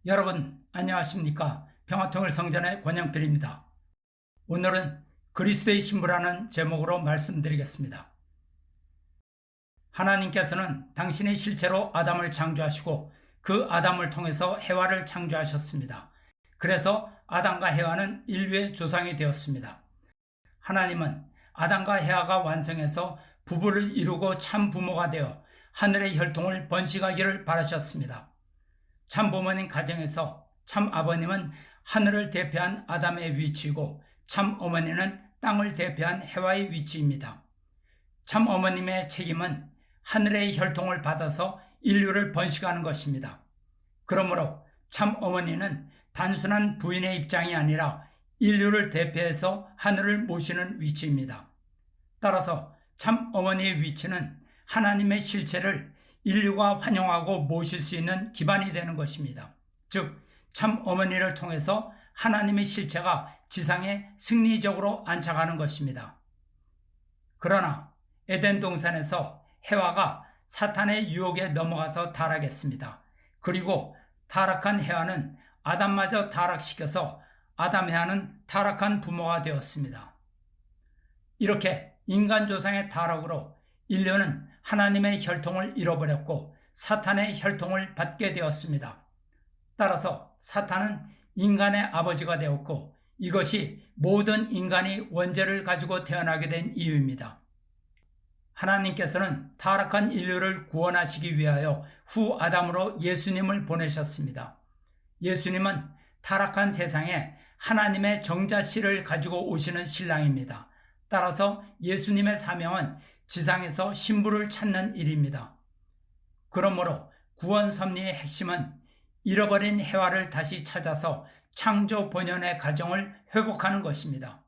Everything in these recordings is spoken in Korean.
여러분 안녕하십니까? 평화통일 성전의 권영필입니다. 오늘은 그리스도의 신부라는 제목으로 말씀드리겠습니다. 하나님께서는 당신의 실체로 아담을 창조하시고 그 아담을 통해서 해와를 창조하셨습니다. 그래서 아담과 해와는 인류의 조상이 되었습니다. 하나님은 아담과 해와가 완성해서 부부를 이루고 참 부모가 되어 하늘의 혈통을 번식하기를 바라셨습니다. 참 부모님 가정에서 참 아버님은 하늘을 대표한 아담의 위치이고 참 어머니는 땅을 대표한 해와의 위치입니다. 참 어머님의 책임은 하늘의 혈통을 받아서 인류를 번식하는 것입니다. 그러므로 참 어머니는 단순한 부인의 입장이 아니라 인류를 대표해서 하늘을 모시는 위치입니다. 따라서 참 어머니의 위치는 하나님의 실체를 인류가 환영하고 모실 수 있는 기반이 되는 것입니다. 즉, 참 어머니를 통해서 하나님의 실체가 지상에 승리적으로 안착하는 것입니다. 그러나 에덴 동산에서 해와가 사탄의 유혹에 넘어가서 타락했습니다. 그리고 타락한 해와는 아담마저 타락시켜서 아담 해와는 타락한 부모가 되었습니다. 이렇게 인간 조상의 타락으로 인류는 하나님의 혈통을 잃어버렸고 사탄의 혈통을 받게 되었습니다. 따라서 사탄은 인간의 아버지가 되었고 이것이 모든 인간이 원죄를 가지고 태어나게 된 이유입니다. 하나님께서는 타락한 인류를 구원하시기 위하여 후 아담으로 예수님을 보내셨습니다. 예수님은 타락한 세상에 하나님의 정자씨를 가지고 오시는 신랑입니다. 따라서 예수님의 사명은 지상에서 신부를 찾는 일입니다. 그러므로 구원 섭리의 핵심은 잃어버린 해와를 다시 찾아서 창조 본연의 가정을 회복하는 것입니다.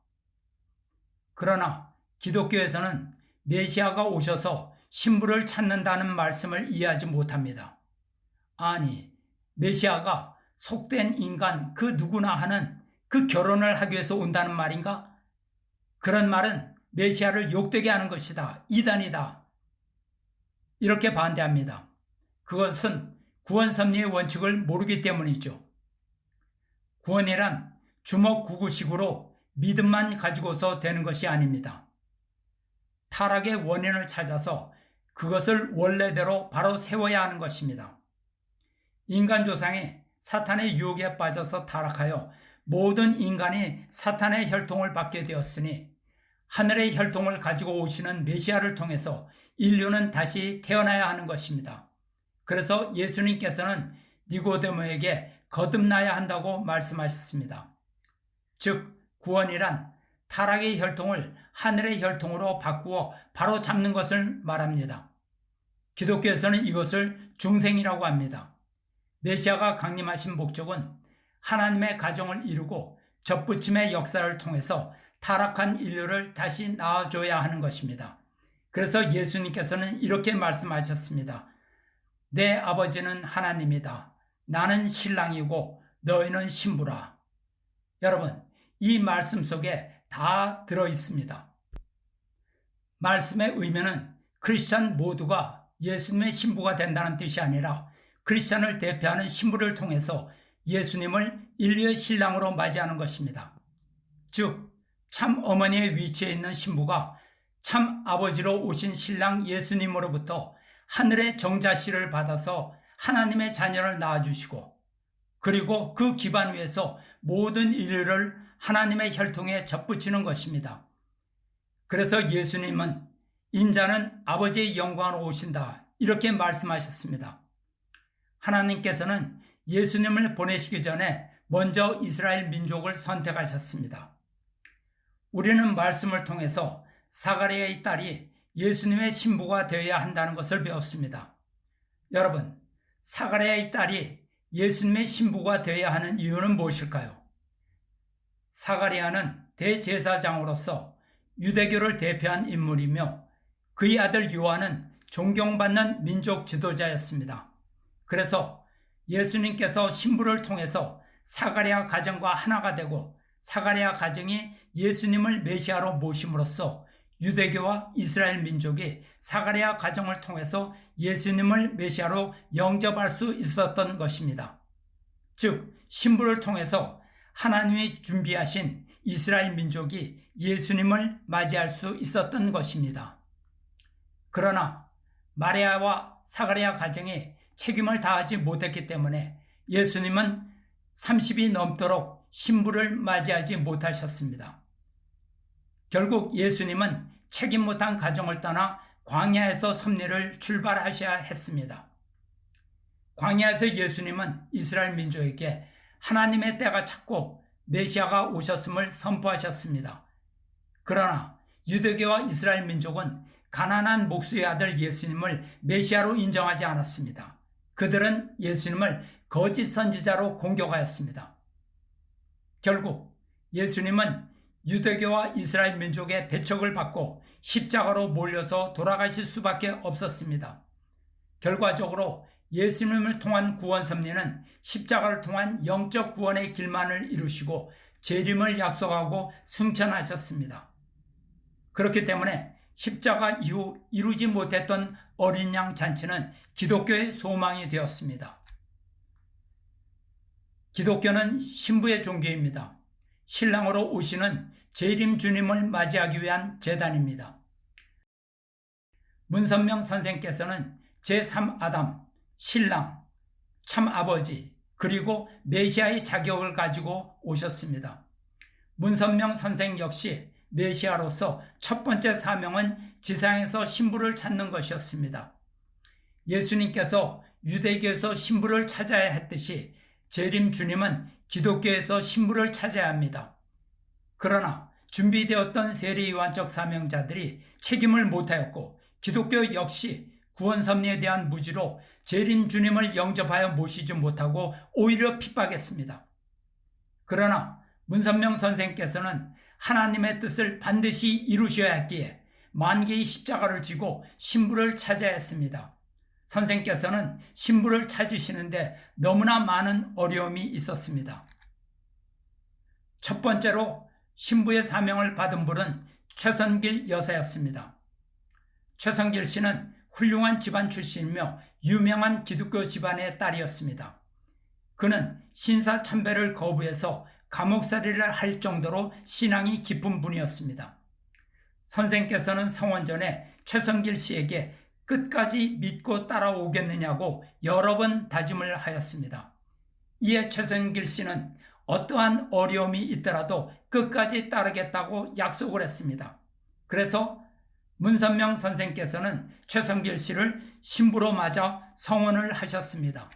그러나 기독교에서는 메시아가 오셔서 신부를 찾는다는 말씀을 이해하지 못합니다. 아니, 메시아가 속된 인간 그 누구나 하는 그 결혼을 하기 위해서 온다는 말인가? 그런 말은 메시아를 욕되게 하는 것이다. 이단이다. 이렇게 반대합니다. 그것은 구원 섭리의 원칙을 모르기 때문이죠. 구원이란 주먹구구식으로 믿음만 가지고서 되는 것이 아닙니다. 타락의 원인을 찾아서 그것을 원래대로 바로 세워야 하는 것입니다. 인간 조상이 사탄의 유혹에 빠져서 타락하여 모든 인간이 사탄의 혈통을 받게 되었으니 하늘의 혈통을 가지고 오시는 메시아를 통해서 인류는 다시 태어나야 하는 것입니다. 그래서 예수님께서는 니고데모에게 거듭나야 한다고 말씀하셨습니다. 즉, 구원이란 타락의 혈통을 하늘의 혈통으로 바꾸어 바로 잡는 것을 말합니다. 기독교에서는 이것을 중생이라고 합니다. 메시아가 강림하신 목적은 하나님의 가정을 이루고 접붙임의 역사를 통해서 타락한 인류를 다시 낳아줘야 하는 것입니다. 그래서 예수님께서는 이렇게 말씀하셨습니다. 내 아버지는 하나님이다. 나는 신랑이고 너희는 신부라. 여러분, 이 말씀 속에 다 들어 있습니다. 말씀의 의미는 크리스찬 모두가 예수님의 신부가 된다는 뜻이 아니라 크리스찬을 대표하는 신부를 통해서 예수님을 인류의 신랑으로 맞이하는 것입니다. 즉, 참 어머니의 위치에 있는 신부가 참 아버지로 오신 신랑 예수님으로부터 하늘의 정자씨를 받아서 하나님의 자녀를 낳아주시고 그리고 그 기반 위에서 모든 인류를 하나님의 혈통에 접붙이는 것입니다. 그래서 예수님은 인자는 아버지의 영광으로 오신다 이렇게 말씀하셨습니다. 하나님께서는 예수님을 보내시기 전에 먼저 이스라엘 민족을 선택하셨습니다. 우리는 말씀을 통해서 사가랴의 딸이 예수님의 신부가 되어야 한다는 것을 배웠습니다. 여러분, 사가랴의 딸이 예수님의 신부가 되어야 하는 이유는 무엇일까요? 사가랴는 대제사장으로서 유대교를 대표한 인물이며 그의 아들 요한은 존경받는 민족 지도자였습니다. 그래서 예수님께서 신부를 통해서 사가랴 가정과 하나가 되고 사가랴 가정이 예수님을 메시아로 모심으로써 유대교와 이스라엘 민족이 사가랴 가정을 통해서 예수님을 메시아로 영접할 수 있었던 것입니다. 즉 신부를 통해서 하나님이 준비하신 이스라엘 민족이 예수님을 맞이할 수 있었던 것입니다. 그러나 마리아와 사가랴 가정에 책임을 다하지 못했기 때문에 예수님은 30이 넘도록 신부를 맞이하지 못하셨습니다. 결국 예수님은 책임 못한 가정을 떠나 광야에서 섭리를 출발하셔야 했습니다. 광야에서 예수님은 이스라엘 민족에게 하나님의 때가 찼고 메시아가 오셨음을 선포하셨습니다. 그러나 유대교와 이스라엘 민족은 가난한 목수의 아들 예수님을 메시아로 인정하지 않았습니다. 그들은 예수님을 거짓 선지자로 공격하였습니다. 결국 예수님은 유대교와 이스라엘 민족의 배척을 받고 십자가로 몰려서 돌아가실 수밖에 없었습니다. 결과적으로 예수님을 통한 구원 섭리는 십자가를 통한 영적 구원의 길만을 이루시고 재림을 약속하고 승천하셨습니다. 그렇기 때문에 십자가 이후 이루지 못했던 어린 양 잔치는 기독교의 소망이 되었습니다. 기독교는 신부의 종교입니다. 신랑으로 오시는 재림 주님을 맞이하기 위한 제단입니다. 문선명 선생께서는 제3아담, 신랑, 참아버지, 그리고 메시아의 자격을 가지고 오셨습니다. 문선명 선생 역시 메시아로서 첫 번째 사명은 지상에서 신부를 찾는 것이었습니다. 예수님께서 유대교에서 신부를 찾아야 했듯이 재림 주님은 기독교에서 신부를 찾아야 합니다. 그러나 준비되었던 세례요한적 사명자들이 책임을 못하였고 기독교 역시 구원 섭리에 대한 무지로 재림 주님을 영접하여 모시지 못하고 오히려 핍박했습니다. 그러나 문선명 선생께서는 하나님의 뜻을 반드시 이루셔야 했기에 만개의 십자가를 지고 신부를 찾아야 했습니다. 선생께서는 신부를 찾으시는데 너무나 많은 어려움이 있었습니다. 첫 번째로 신부의 사명을 받은 분은 최선길 여사였습니다. 최선길 씨는 훌륭한 집안 출신이며 유명한 기독교 집안의 딸이었습니다. 그는 신사참배를 거부해서 감옥살이를 할 정도로 신앙이 깊은 분이었습니다. 선생께서는 성원 전에 최선길 씨에게 끝까지 믿고 따라오겠느냐고 여러 번 다짐을 하였습니다. 이에 최선길 씨는 어떠한 어려움이 있더라도 끝까지 따르겠다고 약속을 했습니다. 그래서 문선명 선생께서는 최선길 씨를 신부로 맞아 성원을 하셨습니다.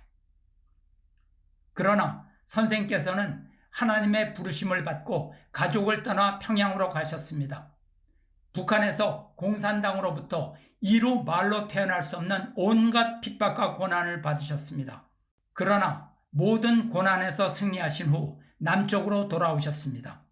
그러나 선생께서는 하나님의 부르심을 받고 가족을 떠나 평양으로 가셨습니다. 북한에서 공산당으로부터 이루 말로 표현할 수 없는 온갖 핍박과 고난을 받으셨습니다. 그러나 모든 고난에서 승리하신 후 남쪽으로 돌아오셨습니다.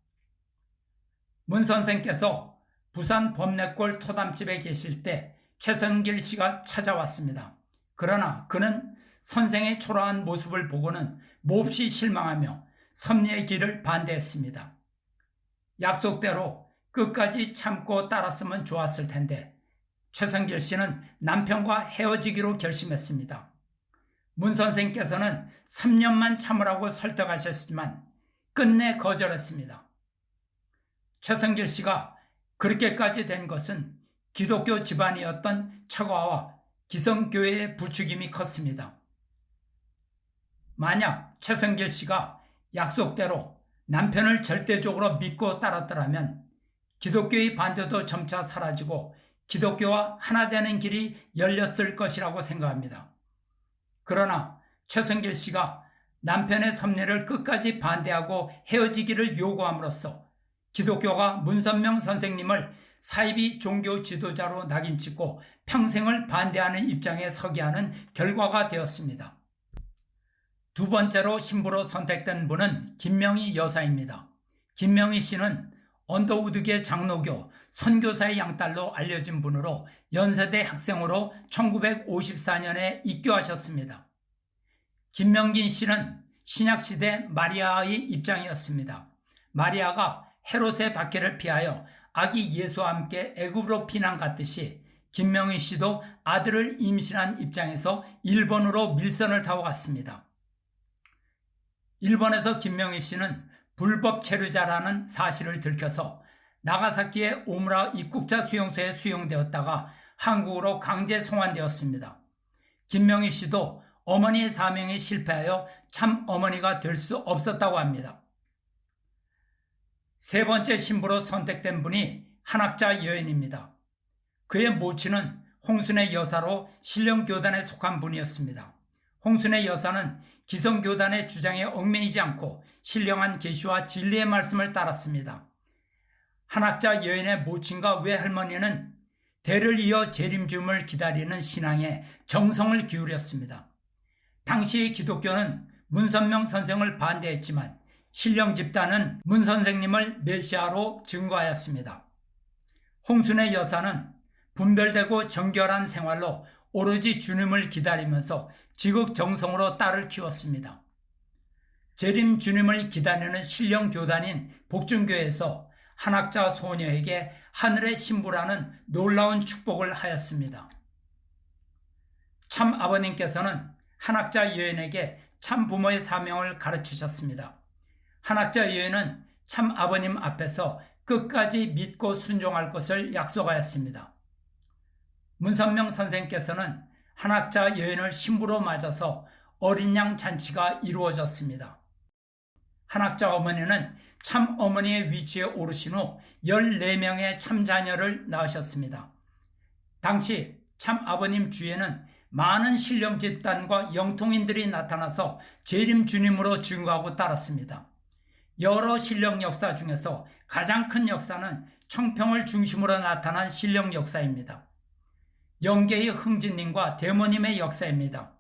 문 선생께서 부산 범내골 토담집에 계실 때 최선길 씨가 찾아왔습니다. 그러나 그는 선생의 초라한 모습을 보고는 몹시 실망하며 섭리의 길을 반대했습니다. 약속대로 끝까지 참고 따랐으면 좋았을 텐데 최선길 씨는 남편과 헤어지기로 결심했습니다. 문 선생께서는 3년만 참으라고 설득하셨지만 끝내 거절했습니다. 최선길 씨가 그렇게까지 된 것은 기독교 집안이었던 처가와 기성교회의 부추김이 컸습니다. 만약 최선길 씨가 약속대로 남편을 절대적으로 믿고 따랐더라면 기독교의 반대도 점차 사라지고 기독교와 하나 되는 길이 열렸을 것이라고 생각합니다. 그러나 최선길 씨가 남편의 섭리를 끝까지 반대하고 헤어지기를 요구함으로써 기독교가 문선명 선생님을 사이비 종교 지도자로 낙인찍고 평생을 반대하는 입장에 서게 하는 결과가 되었습니다. 두 번째로 신부로 선택된 분은 김명희 여사입니다. 김명희 씨는 언더우드계 장로교 선교사의 양딸로 알려진 분으로 연세대 학생으로 1954년에 입교하셨습니다. 김명진 씨는 신약시대 마리아의 입장이었습니다. 마리아가 헤롯의 박해를 피하여 아기 예수와 함께 애굽으로 피난 갔듯이 김명희 씨도 아들을 임신한 입장에서 일본으로 밀선을 타고 갔습니다. 일본에서 김명희 씨는 불법 체류자라는 사실을 들켜서 나가사키의 오무라 입국자 수용소에 수용되었다가 한국으로 강제 송환되었습니다. 김명희 씨도 어머니의 사명에 실패하여 참 어머니가 될 수 없었다고 합니다. 세 번째 신부로 선택된 분이 한학자 여인입니다. 그의 모친은 홍순의 여사로 신령교단에 속한 분이었습니다. 홍순의 여사는 기성교단의 주장에 얽매이지 않고 신령한 계시와 진리의 말씀을 따랐습니다. 한학자 여인의 모친과 외할머니는 대를 이어 재림주임을 기다리는 신앙에 정성을 기울였습니다. 당시 기독교는 문선명 선생을 반대했지만 신령 집단은 문 선생님을 메시아로 증거하였습니다. 홍순의 여사는 분별되고 정결한 생활로 오로지 주님을 기다리면서 지극정성으로 딸을 키웠습니다. 재림 주님을 기다리는 신령 교단인 복중교회에서 한학자 소녀에게 하늘의 신부라는 놀라운 축복을 하였습니다. 참 아버님께서는 한학자 여인에게 참 부모의 사명을 가르치셨습니다. 한학자 여인은 참 아버님 앞에서 끝까지 믿고 순종할 것을 약속하였습니다. 문선명 선생께서는 한학자 여인을 신부로 맞아서 어린 양 잔치가 이루어졌습니다. 한학자 어머니는 참 어머니의 위치에 오르신 후 14명의 참 자녀를 낳으셨습니다. 당시 참 아버님 주위에는 많은 신령 집단과 영통인들이 나타나서 재림 주님으로 증거하고 따랐습니다. 여러 신령 역사 중에서 가장 큰 역사는 청평을 중심으로 나타난 신령 역사입니다. 영계의 흥진님과 대모님의 역사입니다.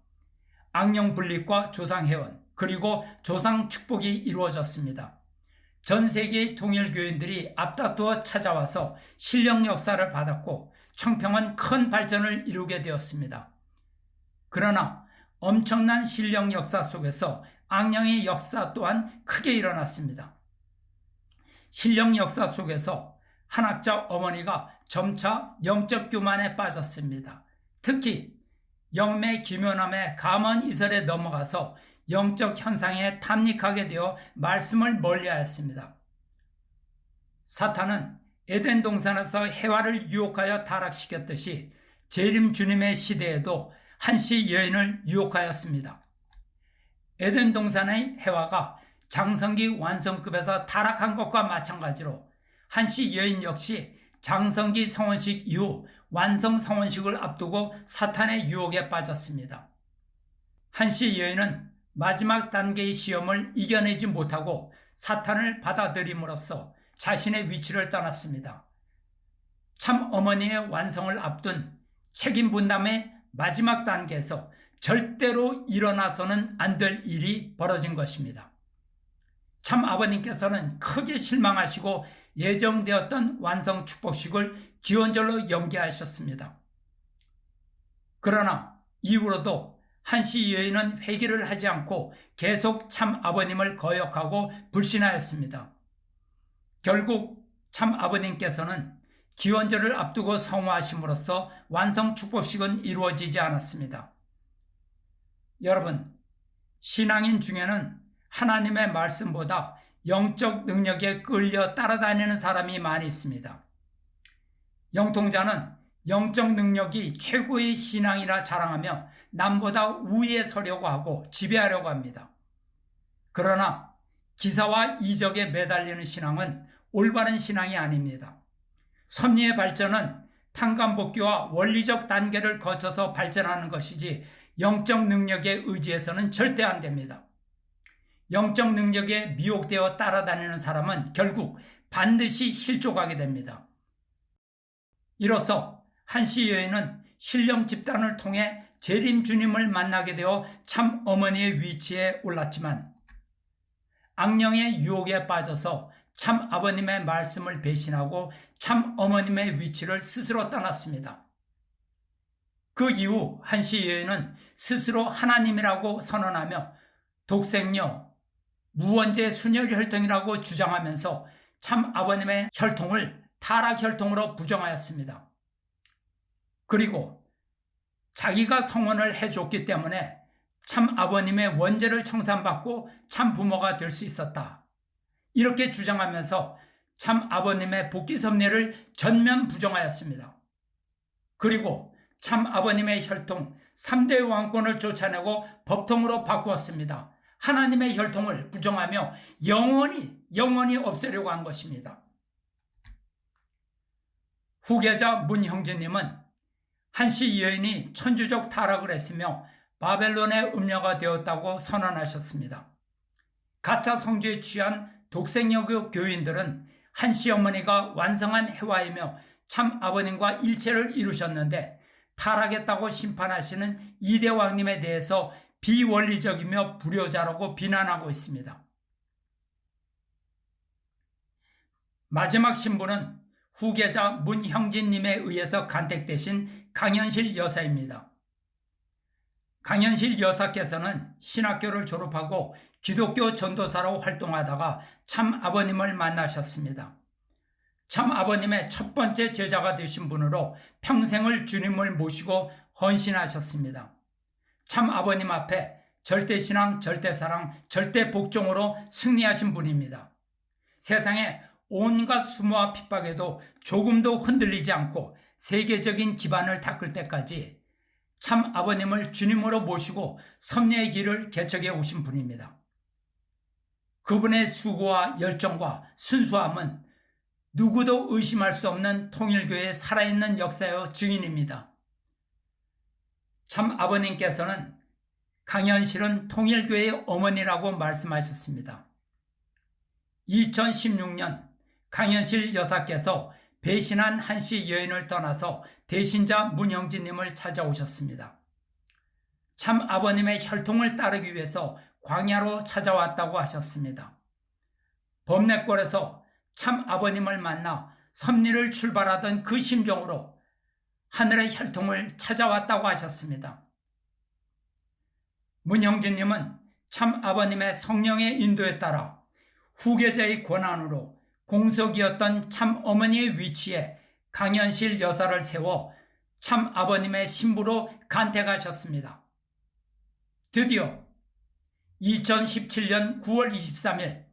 악령 분립과 조상 회원 그리고 조상 축복이 이루어졌습니다. 전 세계의 통일교인들이 앞다투어 찾아와서 신령 역사를 받았고 청평은 큰 발전을 이루게 되었습니다. 그러나 엄청난 신령 역사 속에서 악령의 역사 또한 크게 일어났습니다. 신령 역사 속에서 한학자 어머니가 점차 영적 교만에 빠졌습니다. 특히 영매 기묘남의 감언 이설에 넘어가서 영적 현상에 탐닉하게 되어 말씀을 멀리하였습니다. 사탄은 에덴 동산에서 해와를 유혹하여 타락시켰듯이 재림 주님의 시대에도 한시 여인을 유혹하였습니다. 에덴 동산의 해와가 장성기 완성급에서 타락한 것과 마찬가지로 한시 여인 역시 장성기 성원식 이후 완성 성원식을 앞두고 사탄의 유혹에 빠졌습니다. 한시 여인은 마지막 단계의 시험을 이겨내지 못하고 사탄을 받아들임으로써 자신의 위치를 떠났습니다. 참 어머니의 완성을 앞둔 책임 분담의 마지막 단계에서 절대로 일어나서는 안 될 일이 벌어진 것입니다. 참 아버님께서는 크게 실망하시고 예정되었던 완성 축복식을 기원절로 연기하셨습니다. 그러나 이후로도 한시 여인은 회개를 하지 않고 계속 참 아버님을 거역하고 불신하였습니다. 결국 참 아버님께서는 기원절을 앞두고 성화하심으로써 완성 축복식은 이루어지지 않았습니다. 여러분, 신앙인 중에는 하나님의 말씀보다 영적 능력에 끌려 따라다니는 사람이 많이 있습니다. 영통자는 영적 능력이 최고의 신앙이라 자랑하며 남보다 우위에 서려고 하고 지배하려고 합니다. 그러나 기사와 이적에 매달리는 신앙은 올바른 신앙이 아닙니다. 섭리의 발전은 탕감복귀와 원리적 단계를 거쳐서 발전하는 것이지 영적 능력에 의지해서는 절대 안 됩니다. 영적 능력에 미혹되어 따라다니는 사람은 결국 반드시 실족하게 됩니다. 이로써 한시 여인은 신령 집단을 통해 재림 주님을 만나게 되어 참 어머니의 위치에 올랐지만 악령의 유혹에 빠져서 참 아버님의 말씀을 배신하고 참 어머님의 위치를 스스로 떠났습니다. 그 이후 한시 여인은 스스로 하나님이라고 선언하며 독생녀, 무원제 순혈 혈통이라고 주장하면서 참 아버님의 혈통을 타락 혈통으로 부정하였습니다. 그리고 자기가 성원을 해줬기 때문에 참 아버님의 원죄를 청산받고 참 부모가 될 수 있었다. 이렇게 주장하면서 참 아버님의 복귀 섭리를 전면 부정하였습니다. 그리고 참 아버님의 혈통 3대 왕권을 쫓아내고 법통으로 바꾸었습니다. 하나님의 혈통을 부정하며 영원히 없애려고 한 것입니다. 후계자 문형진님은 한씨 여인이 천주적 타락을 했으며 바벨론의 음녀가 되었다고 선언하셨습니다. 가짜 성지에 취한 독생여교 교인들은 한씨 어머니가 완성한 해와이며 참 아버님과 일체를 이루셨는데 타락했다고 심판하시는 이대왕님에 대해서 비원리적이며 불효자라고 비난하고 있습니다. 마지막 신부는 후계자 문형진님에 의해서 간택되신 강현실 여사입니다. 강현실 여사께서는 신학교를 졸업하고 기독교 전도사로 활동하다가 참 아버님을 만나셨습니다. 참 아버님의 첫 번째 제자가 되신 분으로 평생을 주님을 모시고 헌신하셨습니다. 참 아버님 앞에 절대신앙, 절대사랑, 절대복종으로 승리하신 분입니다. 세상에 온갖 수모와 핍박에도 조금도 흔들리지 않고 세계적인 기반을 닦을 때까지 참 아버님을 주님으로 모시고 섭리의 길을 개척해 오신 분입니다. 그분의 수고와 열정과 순수함은 누구도 의심할 수 없는 통일교회의 살아있는 역사의 증인입니다. 참 아버님께서는 강현실은 통일교회의 어머니라고 말씀하셨습니다. 2016년 강현실 여사께서 배신한 한씨 여인을 떠나서 대신자 문형진님을 찾아오셨습니다. 참 아버님의 혈통을 따르기 위해서 광야로 찾아왔다고 하셨습니다. 범내골에서 참 아버님을 만나 섭리를 출발하던 그 심정으로 하늘의 혈통을 찾아왔다고 하셨습니다. 문형진님은 참 아버님의 성령의 인도에 따라 후계자의 권한으로 공석이었던 참 어머니의 위치에 강현실 여사를 세워 참 아버님의 신부로 간택하셨습니다. 드디어 2017년 9월 23일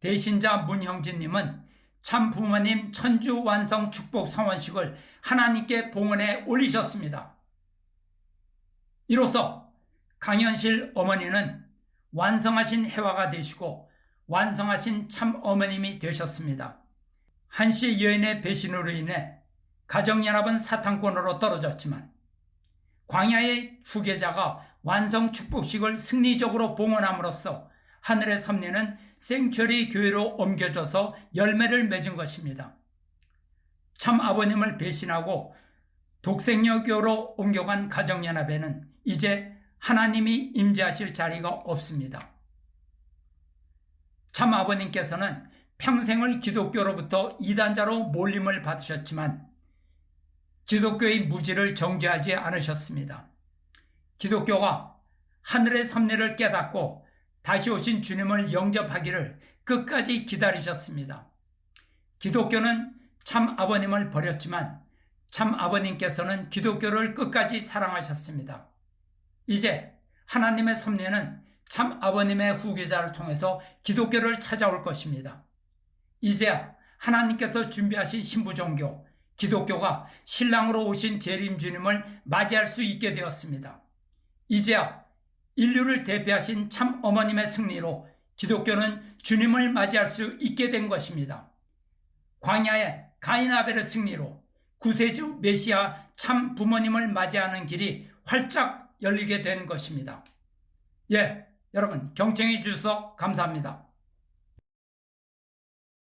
대신자 문형진님은 참 부모님 천주 완성 축복 성원식을 하나님께 봉헌해 올리셨습니다. 이로써 강현실 어머니는 완성하신 해화가 되시고 완성하신 참 어머님이 되셨습니다. 한씨 여인의 배신으로 인해 가정연합은 사탄권으로 떨어졌지만 광야의 후계자가 완성 축복식을 승리적으로 봉헌함으로써 하늘의 섭리는 생츄리 교회로 옮겨져서 열매를 맺은 것입니다. 참 아버님을 배신하고 독생여교로 옮겨간 가정연합에는 이제 하나님이 임재하실 자리가 없습니다. 참 아버님께서는 평생을 기독교로부터 이단자로 몰림을 받으셨지만 기독교의 무지를 정죄하지 않으셨습니다. 기독교가 하늘의 섭리를 깨닫고 다시 오신 주님을 영접하기를 끝까지 기다리셨습니다. 기독교는 참 아버님을 버렸지만 참 아버님께서는 기독교를 끝까지 사랑하셨습니다. 이제 하나님의 섭리는 참 아버님의 후계자를 통해서 기독교를 찾아올 것입니다. 이제야 하나님께서 준비하신 신부종교 기독교가 신랑으로 오신 재림 주님을 맞이할 수 있게 되었습니다. 이제야 인류를 대표하신 참 어머님의 승리로 기독교는 주님을 맞이할 수 있게 된 것입니다. 광야의 가인 아벨의 승리로 구세주 메시아 참 부모님을 맞이하는 길이 활짝 열리게 된 것입니다. 여러분 경청해 주셔서 감사합니다.